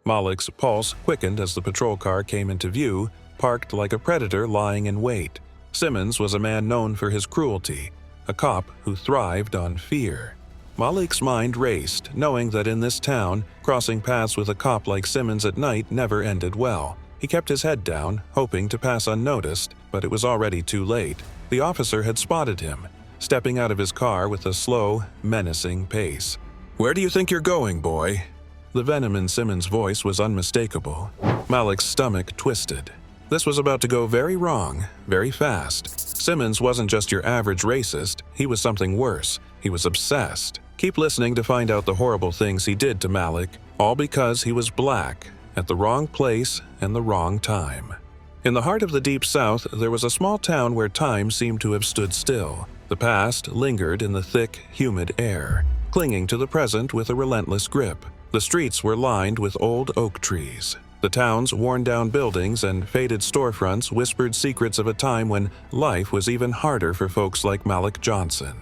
Malik's pulse quickened as the patrol car came into view, parked like a predator lying in wait. Simmons was a man known for his cruelty, a cop who thrived on fear. Malik's mind raced, knowing that in this town, crossing paths with a cop like Simmons at night never ended well. He kept his head down, hoping to pass unnoticed, but it was already too late. The officer had spotted him, stepping out of his car with a slow, menacing pace. "Where do you think you're going, boy?" The venom in Simmons' voice was unmistakable. Malik's stomach twisted. This was about to go very wrong, very fast. Simmons wasn't just your average racist, he was something worse. He was obsessed. Keep listening to find out the horrible things he did to Malik, all because he was black, at the wrong place and the wrong time. In the heart of the Deep South, there was a small town where time seemed to have stood still. The past lingered in the thick, humid air, clinging to the present with a relentless grip. The streets were lined with old oak trees. The town's worn-down buildings and faded storefronts whispered secrets of a time when life was even harder for folks like Malik Johnson.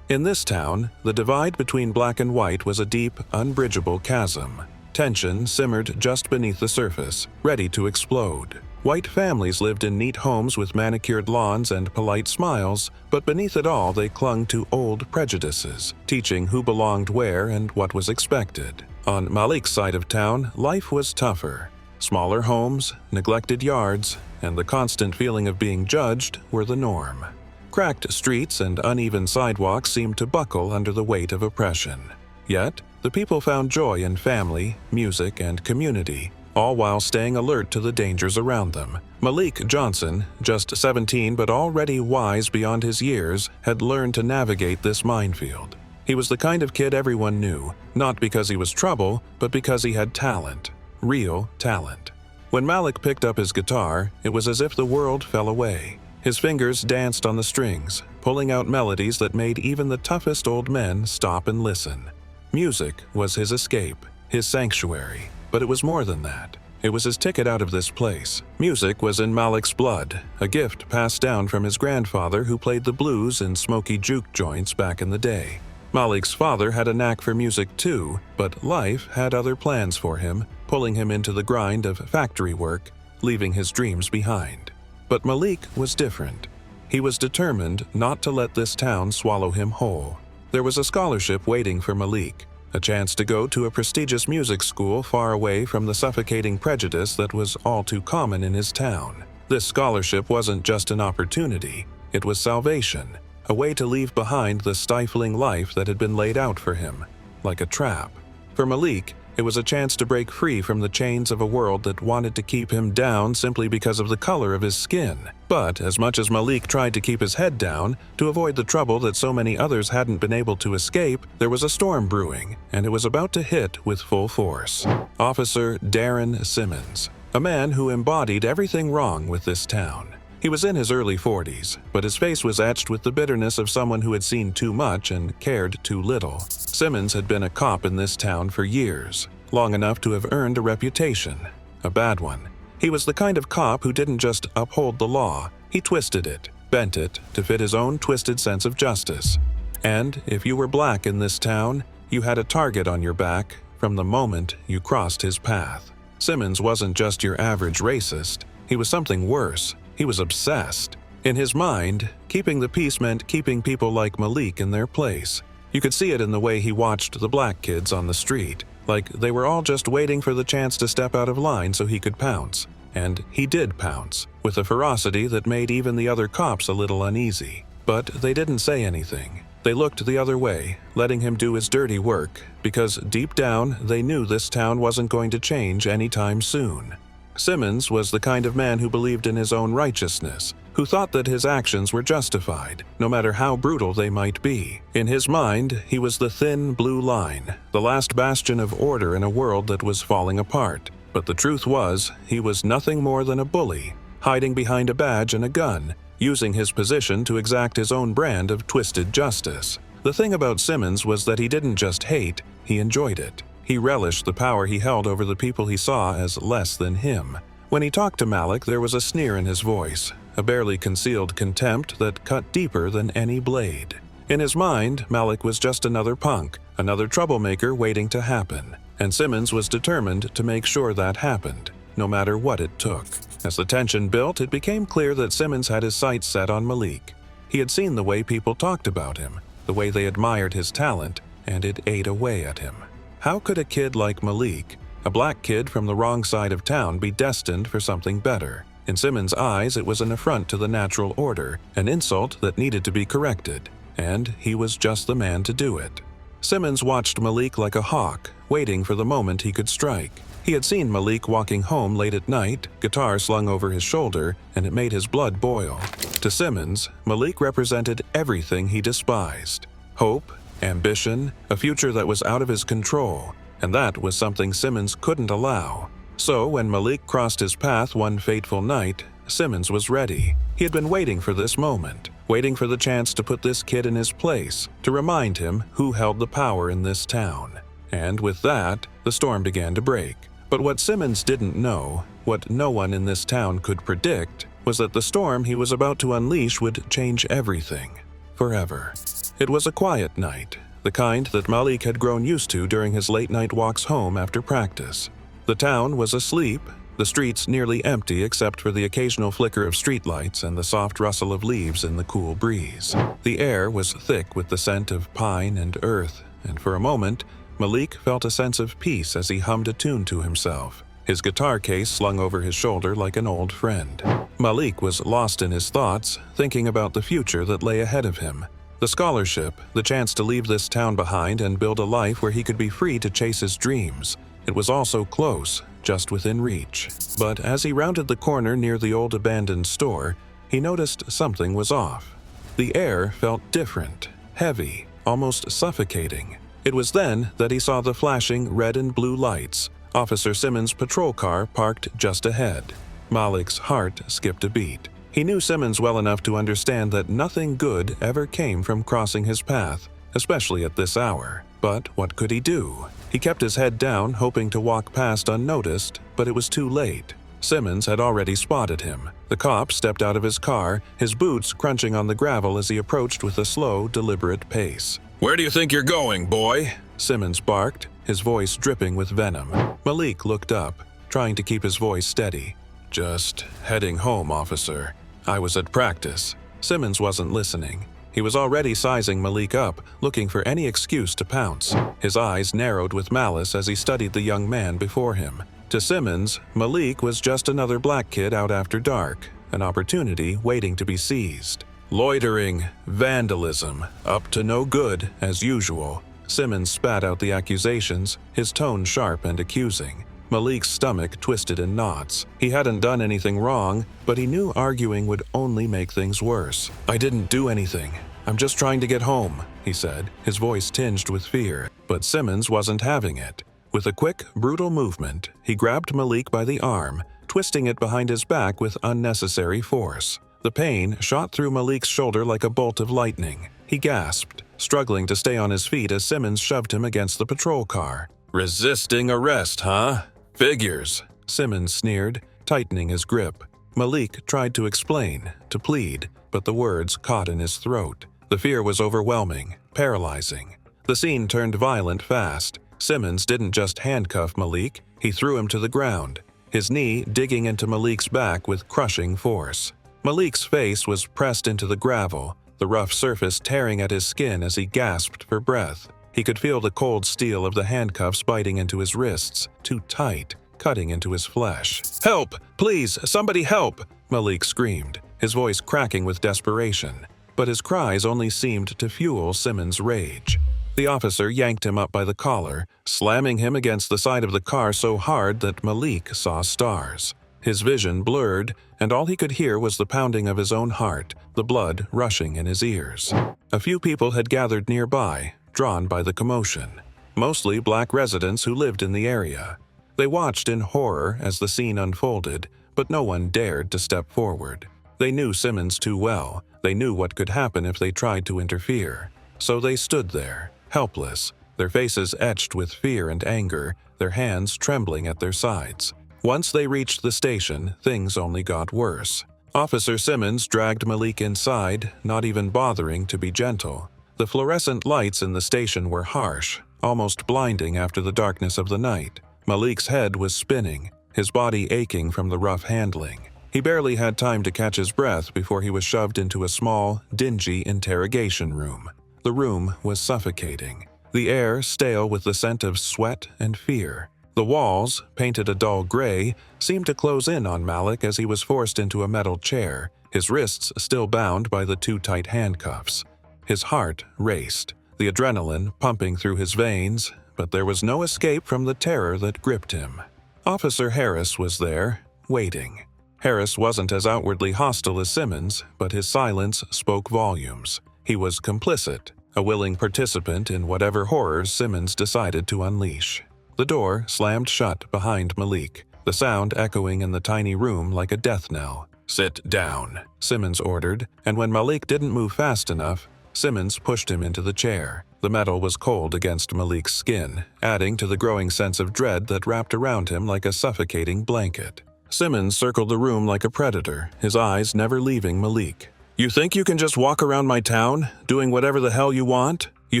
In this town, the divide between black and white was a deep, unbridgeable chasm. Tension simmered just beneath the surface, ready to explode. White families lived in neat homes with manicured lawns and polite smiles, but beneath it all they clung to old prejudices, teaching who belonged where and what was expected. On Malik's side of town, life was tougher. Smaller homes, neglected yards, and the constant feeling of being judged were the norm. Cracked streets and uneven sidewalks seemed to buckle under the weight of oppression. Yet, the people found joy in family, music, and community, all while staying alert to the dangers around them. Malik Johnson, just 17 but already wise beyond his years, had learned to navigate this minefield. He was the kind of kid everyone knew, not because he was trouble, but because he had talent. Real talent. When Malik picked up his guitar, it was as if the world fell away. His fingers danced on the strings, pulling out melodies that made even the toughest old men stop and listen. Music was his escape, his sanctuary, but it was more than that. It was his ticket out of this place. Music was in Malik's blood, a gift passed down from his grandfather who played the blues in smoky juke joints back in the day. Malik's father had a knack for music too, but life had other plans for him, pulling him into the grind of factory work, leaving his dreams behind. But Malik was different. He was determined not to let this town swallow him whole. There was a scholarship waiting for Malik, a chance to go to a prestigious music school far away from the suffocating prejudice that was all too common in his town. This scholarship wasn't just an opportunity, it was salvation, a way to leave behind the stifling life that had been laid out for him, like a trap. For Malik, it was a chance to break free from the chains of a world that wanted to keep him down simply because of the color of his skin. But as much as Malik tried to keep his head down, to avoid the trouble that so many others hadn't been able to escape, there was a storm brewing, and it was about to hit with full force. Officer Darren Simmons, a man who embodied everything wrong with this town. He was in his early 40s, but his face was etched with the bitterness of someone who had seen too much and cared too little. Simmons had been a cop in this town for years, long enough to have earned a reputation, a bad one. He was the kind of cop who didn't just uphold the law, he twisted it, bent it to fit his own twisted sense of justice. And if you were black in this town, you had a target on your back from the moment you crossed his path. Simmons wasn't just your average racist, he was something worse. He was obsessed. In his mind, keeping the peace meant keeping people like Malik in their place. You could see it in the way he watched the black kids on the street, like they were all just waiting for the chance to step out of line so he could pounce. And he did pounce, with a ferocity that made even the other cops a little uneasy. But they didn't say anything. They looked the other way, letting him do his dirty work, because deep down they knew this town wasn't going to change anytime soon. Simmons was the kind of man who believed in his own righteousness, who thought that his actions were justified, no matter how brutal they might be. In his mind, he was the thin blue line, the last bastion of order in a world that was falling apart. But the truth was, he was nothing more than a bully, hiding behind a badge and a gun, using his position to exact his own brand of twisted justice. The thing about Simmons was that he didn't just hate, he enjoyed it. He relished the power he held over the people he saw as less than him. When he talked to Malik, there was a sneer in his voice, a barely concealed contempt that cut deeper than any blade. In his mind, Malik was just another punk, another troublemaker waiting to happen, and Simmons was determined to make sure that happened, no matter what it took. As the tension built, it became clear that Simmons had his sights set on Malik. He had seen the way people talked about him, the way they admired his talent, and it ate away at him. How could a kid like Malik, a black kid from the wrong side of town, be destined for something better? In Simmons' eyes, it was an affront to the natural order, an insult that needed to be corrected, and he was just the man to do it. Simmons watched Malik like a hawk, waiting for the moment he could strike. He had seen Malik walking home late at night, guitar slung over his shoulder, and it made his blood boil. To Simmons, Malik represented everything he despised: hope, ambition, a future that was out of his control, and that was something Simmons couldn't allow. So when Malik crossed his path one fateful night, Simmons was ready. He had been waiting for this moment, waiting for the chance to put this kid in his place, to remind him who held the power in this town. And with that, the storm began to break. But what Simmons didn't know, what no one in this town could predict, was that the storm he was about to unleash would change everything, forever. It was a quiet night, the kind that Malik had grown used to during his late-night walks home after practice. The town was asleep, the streets nearly empty except for the occasional flicker of streetlights and the soft rustle of leaves in the cool breeze. The air was thick with the scent of pine and earth, and for a moment, Malik felt a sense of peace as he hummed a tune to himself, his guitar case slung over his shoulder like an old friend. Malik was lost in his thoughts, thinking about the future that lay ahead of him. The scholarship, the chance to leave this town behind and build a life where he could be free to chase his dreams. It was all so close, just within reach. But as he rounded the corner near the old abandoned store, he noticed something was off. The air felt different, heavy, almost suffocating. It was then that he saw the flashing red and blue lights, Officer Simmons' patrol car parked just ahead. Malik's heart skipped a beat. He knew Simmons well enough to understand that nothing good ever came from crossing his path, especially at this hour. But what could he do? He kept his head down, hoping to walk past unnoticed, but it was too late. Simmons had already spotted him. The cop stepped out of his car, his boots crunching on the gravel as he approached with a slow, deliberate pace. "Where do you think you're going, boy?" Simmons barked, his voice dripping with venom. Malik looked up, trying to keep his voice steady. "Just heading home, officer. I was at practice." Simmons wasn't listening. He was already sizing Malik up, looking for any excuse to pounce. His eyes narrowed with malice as he studied the young man before him. To Simmons, Malik was just another black kid out after dark, an opportunity waiting to be seized. "Loitering, vandalism, up to no good, as usual." Simmons spat out the accusations, his tone sharp and accusing. Malik's stomach twisted in knots. He hadn't done anything wrong, but he knew arguing would only make things worse. "I didn't do anything. I'm just trying to get home," he said, his voice tinged with fear. But Simmons wasn't having it. With a quick, brutal movement, he grabbed Malik by the arm, twisting it behind his back with unnecessary force. The pain shot through Malik's shoulder like a bolt of lightning. He gasped, struggling to stay on his feet as Simmons shoved him against the patrol car. "Resisting arrest, huh? Figures," Simmons sneered, tightening his grip. Malik tried to explain, to plead, but the words caught in his throat. The fear was overwhelming, paralyzing. The scene turned violent fast. Simmons didn't just handcuff Malik, he threw him to the ground, his knee digging into Malik's back with crushing force. Malik's face was pressed into the gravel, the rough surface tearing at his skin as he gasped for breath. He could feel the cold steel of the handcuffs biting into his wrists, too tight, cutting into his flesh. "Help! Please, somebody help!" Malik screamed, his voice cracking with desperation. But his cries only seemed to fuel Simmons' rage. The officer yanked him up by the collar, slamming him against the side of the car so hard that Malik saw stars. His vision blurred, and all he could hear was the pounding of his own heart, the blood rushing in his ears. A few people had gathered nearby, drawn by the commotion, mostly black residents who lived in the area. They watched in horror as the scene unfolded, but no one dared to step forward. They knew Simmons too well. They knew what could happen if they tried to interfere. So they stood there, helpless, their faces etched with fear and anger, their hands trembling at their sides. Once they reached the station, things only got worse. Officer Simmons dragged Malik inside, not even bothering to be gentle. The fluorescent lights in the station were harsh, almost blinding after the darkness of the night. Malik's head was spinning, his body aching from the rough handling. He barely had time to catch his breath before he was shoved into a small, dingy interrogation room. The room was suffocating, the air stale with the scent of sweat and fear. The walls, painted a dull gray, seemed to close in on Malik as he was forced into a metal chair, his wrists still bound by the too tight handcuffs. His heart raced, the adrenaline pumping through his veins, but there was no escape from the terror that gripped him. Officer Harris was there, waiting. Harris wasn't as outwardly hostile as Simmons, but his silence spoke volumes. He was complicit, a willing participant in whatever horrors Simmons decided to unleash. The door slammed shut behind Malik, the sound echoing in the tiny room like a death knell. "Sit down," Simmons ordered, and when Malik didn't move fast enough, Simmons pushed him into the chair. The metal was cold against Malik's skin, adding to the growing sense of dread that wrapped around him like a suffocating blanket. Simmons circled the room like a predator, his eyes never leaving Malik. "You think you can just walk around my town, doing whatever the hell you want? You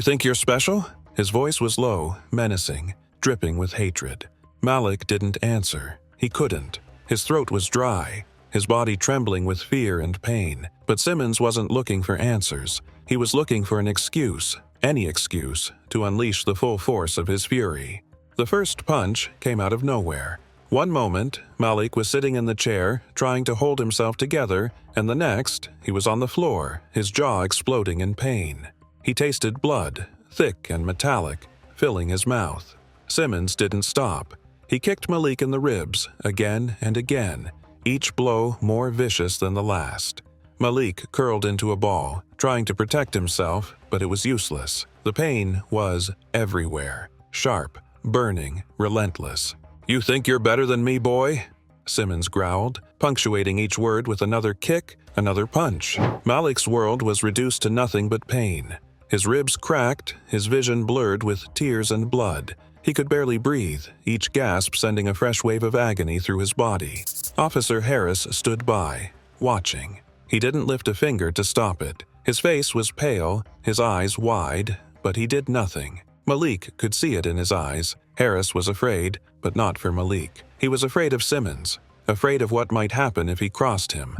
think you're special?" His voice was low, menacing, dripping with hatred. Malik didn't answer. He couldn't. His throat was dry, his body trembling with fear and pain. But Simmons wasn't looking for answers. He was looking for an excuse, any excuse, to unleash the full force of his fury. The first punch came out of nowhere. One moment, Malik was sitting in the chair, trying to hold himself together, and the next, he was on the floor, his jaw exploding in pain. He tasted blood, thick and metallic, filling his mouth. Simmons didn't stop. He kicked Malik in the ribs, again and again, each blow more vicious than the last. Malik curled into a ball, trying to protect himself, but it was useless. The pain was everywhere, sharp, burning, relentless. "You think you're better than me, boy?" Simmons growled, punctuating each word with another kick, another punch. Malik's world was reduced to nothing but pain. His ribs cracked, his vision blurred with tears and blood. He could barely breathe, each gasp sending a fresh wave of agony through his body. Officer Harris stood by, watching. He didn't lift a finger to stop it. His face was pale, his eyes wide, but he did nothing. Malik could see it in his eyes. Harris was afraid, but not for Malik. He was afraid of Simmons, afraid of what might happen if he crossed him.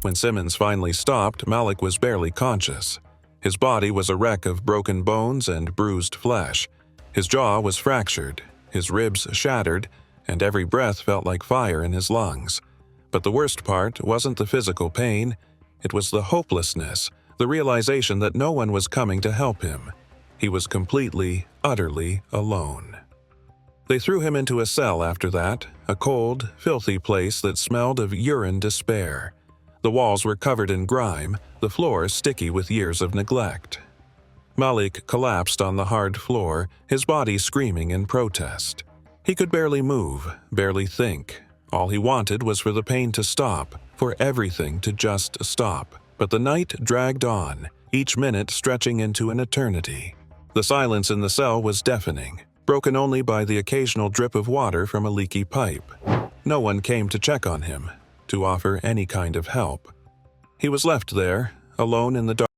When Simmons finally stopped, Malik was barely conscious. His body was a wreck of broken bones and bruised flesh. His jaw was fractured, his ribs shattered, and every breath felt like fire in his lungs. But the worst part wasn't the physical pain, it was the hopelessness, the realization that no one was coming to help him. He was completely, utterly alone. They threw him into a cell after that, a cold, filthy place that smelled of urine despair. The walls were covered in grime, the floor sticky with years of neglect. Malik collapsed on the hard floor, his body screaming in protest. He could barely move, barely think. All he wanted was for the pain to stop, for everything to just stop. But the night dragged on, each minute stretching into an eternity. The silence in the cell was deafening, broken only by the occasional drip of water from a leaky pipe. No one came to check on him, to offer any kind of help. He was left there, alone in the dark.